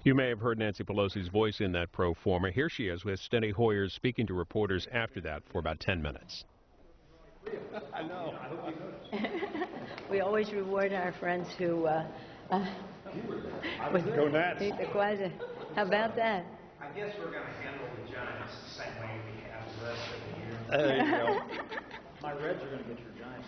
You may have heard Nancy Pelosi's voice in that pro forma. Here she is with Steny Hoyer speaking to reporters after that for about 10 minutes. I know. We always reward our friends who Go Nats. How about that? I guess we're going to handle the Giants the same way we have the rest of the year. There you go. My Reds are going to get your Giants.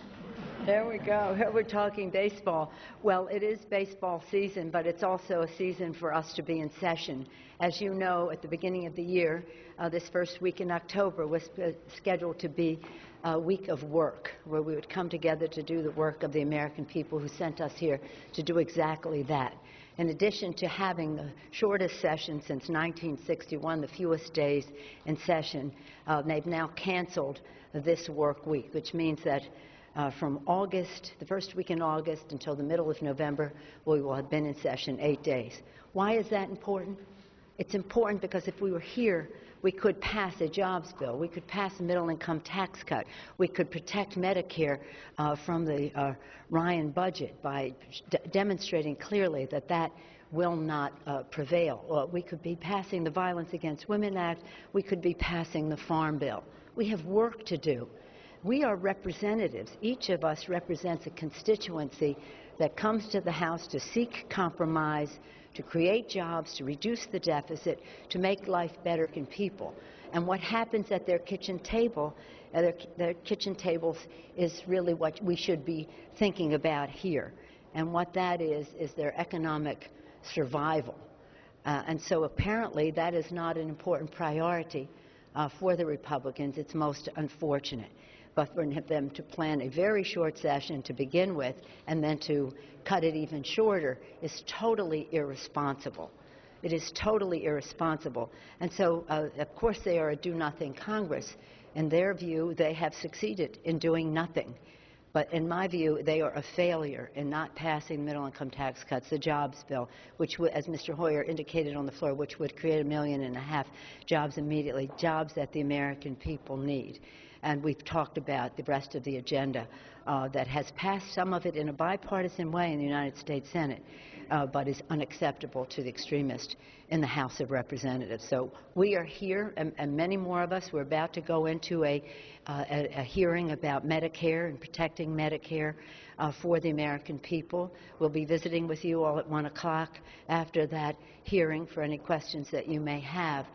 There we go. We're talking baseball. Well, it is baseball season, but it's also a season for us to be in session. As you know, at the beginning of the year, this first week in October was scheduled to be a week of work, where we would come together to do the work of the American people who sent us here to do exactly that. In addition to having the shortest session since 1961, the fewest days in session, they've now canceled this work week, which means that from August, the first week in August, until the middle of November, we will have been in session 8 days. Why is that important? It's important because if we were here, we could pass a jobs bill. We could pass a middle-income tax cut. We could protect Medicare from the Ryan budget by demonstrating clearly that that will not prevail. We could be passing the Violence Against Women Act. We could be passing the Farm Bill. We have work to do. We are representatives. Each of us represents a constituency that comes to the House to seek compromise, to create jobs, to reduce the deficit, to make life better for people. And what happens at their kitchen table, their kitchen tables, is really what we should be thinking about here. And what that is their economic survival. And so apparently that is not an important priority for the Republicans. It's most unfortunate. But for them to plan a very short session to begin with and then to cut it even shorter is totally irresponsible. It is totally irresponsible. And so, of course, they are a do-nothing Congress. In their view, they have succeeded in doing nothing. But in my view, they are a failure in not passing middle-income tax cuts, the jobs bill, which would, as Mr. Hoyer indicated on the floor, which would create 1.5 million jobs immediately, jobs that the American people need. And we've talked about the rest of the agenda that has passed, some of it in a bipartisan way in the United States Senate, but is unacceptable to the extremists in the House of Representatives. So we are here, and many more of us. We're about to go into a hearing about Medicare and protecting Medicare for the American people. We'll be visiting with you all at 1 o'clock after that hearing for any questions that you may have.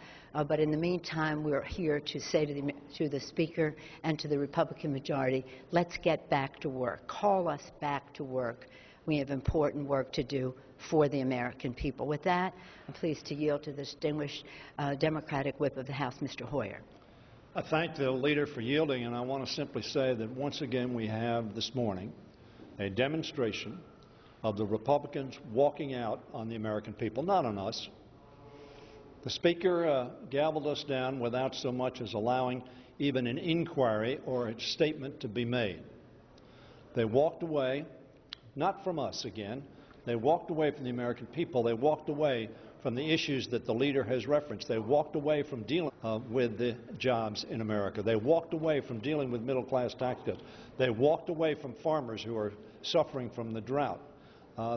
But in the meantime, we're here to say to the Speaker and to the Republican majority, let's get back to work. Call us back to work. We have important work to do for the American people. With that, I'm pleased to yield to the distinguished Democratic Whip of the House, Mr. Hoyer. I thank the leader for yielding, and I want to simply say that once again we have this morning a demonstration of the Republicans walking out on the American people, not on us. The Speaker gavelled us down without so much as allowing even an inquiry or a statement to be made. They walked away, not from us again, they walked away from the American people. They walked away from the issues that the leader has referenced. They walked away from dealing with the jobs in America. They walked away from dealing with middle-class tax cuts. They walked away from farmers who are suffering from the drought.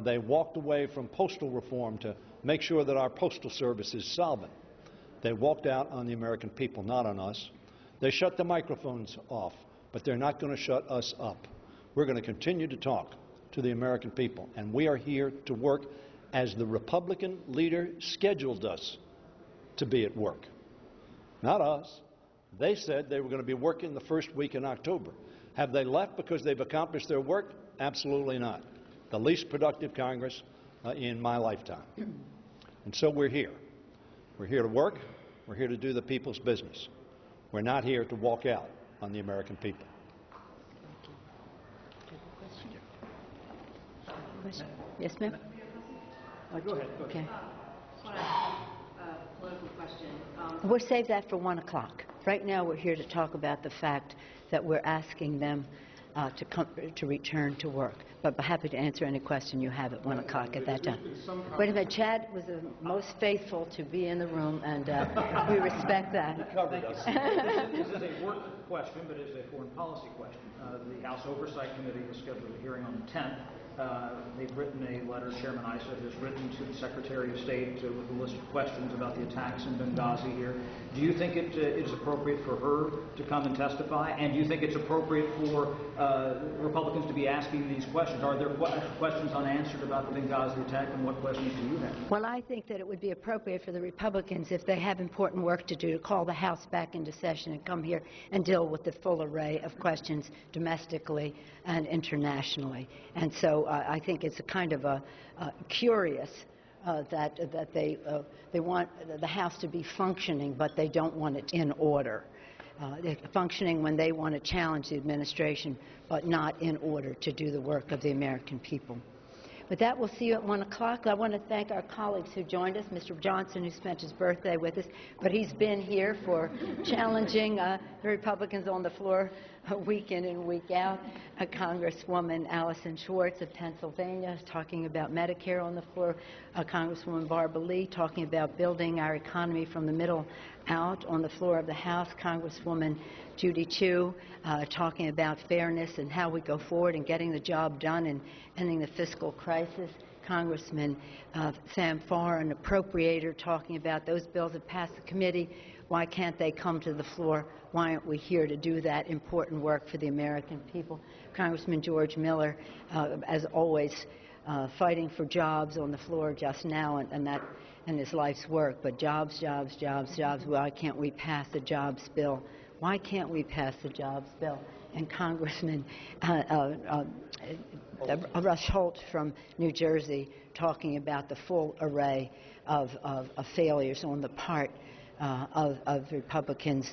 They walked away from postal reform to make sure that our postal service is solvent. They walked out on the American people, not on us. They shut the microphones off, but they're not going to shut us up. We're going to continue to talk to the American people, and we are here to work as the Republican leader scheduled us to be at work. Not us. They said they were going to be working the first week in October. Have they left because they've accomplished their work? Absolutely not. The least productive Congress in my lifetime. And so we're here. We're here to work. We're here to do the people's business. We're not here to walk out on the American people. Yes, ma'am? Go ahead. Okay. Political question. We'll save that for 1 o'clock. Right now we're here to talk about the fact that we're asking them to return to work. But I'm happy to answer any question you have at 1 o'clock at that time. Wait a minute. Chad was the most faithful to be in the room, and we respect that. This is a work question, but it's a foreign policy question. The House Oversight Committee was scheduled a hearing on the 10th. they've written a letter, Chairman Issa has written to the Secretary of State with a list of questions about the attacks in Benghazi here. Do you think it is appropriate for her to come and testify? And do you think it's appropriate for Republicans to be asking these questions? Are there questions unanswered about the Benghazi attack, and what questions do you have? Well, I think that it would be appropriate for the Republicans, if they have important work to do, to call the House back into session and come here and deal with the full array of questions domestically and internationally. And so I think it's a kind of a curious that they want the House to be functioning, but they don't want it in order. They're functioning when they want to challenge the administration, but not in order to do the work of the American people. With that, we'll see you at 1 o'clock. I want to thank our colleagues who joined us, Mr. Johnson, who spent his birthday with us, but he's been here for challenging the Republicans on the floor week in and week out. Congresswoman Allison Schwartz of Pennsylvania is talking about Medicare on the floor. Congresswoman Barbara Lee talking about building our economy from the middle out on the floor of the House. Congresswoman Judy Chu talking about fairness and how we go forward and getting the job done and ending the fiscal crisis. Congressman Sam Farr, an appropriator, talking about those bills that passed the committee. Why can't they come to the floor? Why aren't we here to do that important work for the American people? Congressman George Miller, as always, fighting for jobs on the floor just now, and his life's work. But jobs, jobs, jobs, jobs. Why can't we pass the jobs bill? Why can't we pass the jobs bill? And Congressman Rush Holt from New Jersey talking about the full array of failures on the part of Republicans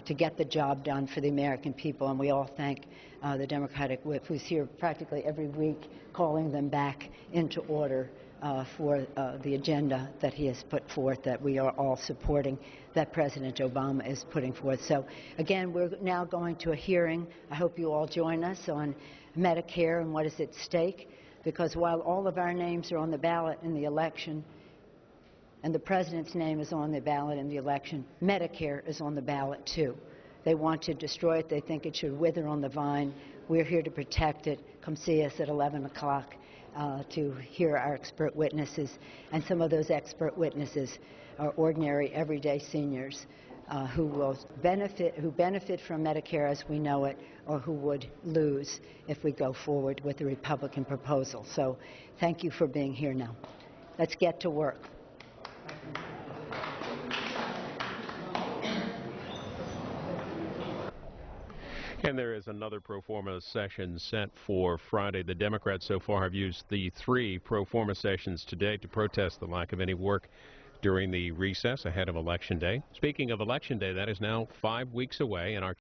to get the job done for the American people. And we all thank the Democratic whip, who's here practically every week calling them back into order for the agenda that he has put forth, that we are all supporting, that President Obama is putting forth. So again, we're now going to a hearing. I hope you all join us on Medicare and what is at stake, because while all of our names are on the ballot in the election, and the President's name is on the ballot in the election, Medicare is on the ballot too. They want to destroy it. They think it should wither on the vine. We're here to protect it. Come see us at 11 o'clock to hear our expert witnesses. And some of those expert witnesses are ordinary, everyday seniors who benefit from Medicare as we know it, or who would lose if we go forward with the Republican proposal. So thank you for being here now. Let's get to work. And there is another pro forma session set for Friday. The Democrats so far have used the 3 pro forma sessions today to protest the lack of any work during the recess ahead of Election Day. Speaking of Election Day, that is now 5 weeks away, and our